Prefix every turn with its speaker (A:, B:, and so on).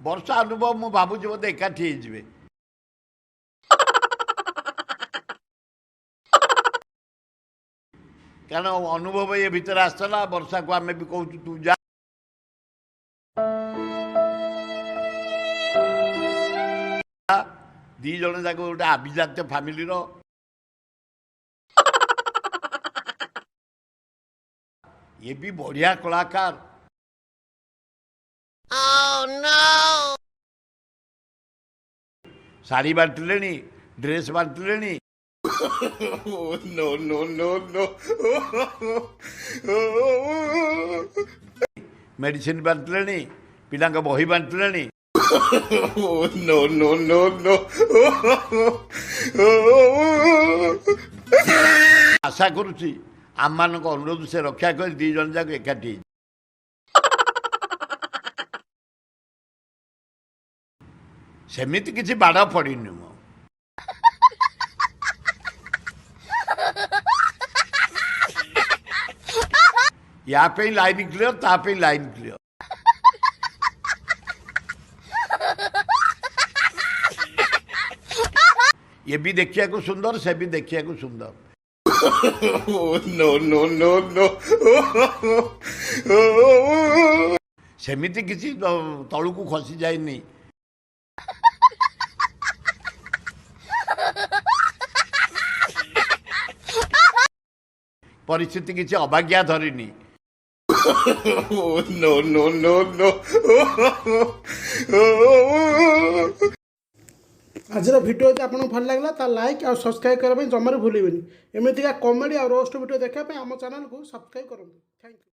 A: वर्षा अनुभव मु भावुँ बोधे एकाठी हो कारण अनुभव ये भितर आसला वर्षा को आम भी कहूँ तू जा दी जन जाक गोटे आभिजात्य फैमिली ये भी बढ़िया कलाकार साड़ी बांटिले ड्रेस बांटिले
B: no, no, no, no.
A: Medicine बांटिले पिला बही बांटिले
B: no, no, no, no.
A: आशा करुच्ची आम मान अनुरोध से रक्षा कर दी जन जाक एकाठी सेमिति किसी बाड़ पड़नी मो या पे लाइन क्लियर ता पे लाइन क्लियर ये भी देखिया को सुंदर से भी देखिया को सुंदर
B: no, no, no, no.
A: सेमिति किसी तलू को खसी जाए परिस्थिति किसी अभाग्या धरिनी
B: no, no, no, no.
C: आज भिडियो यदि आपको भल लगा तो लाइक और सब्सक्राइब करने जमार भूलें एमती कॉमेडी और रोस्ट भिडियो देखा आम चैनल को सब्सक्राइब करूँ। Thank you.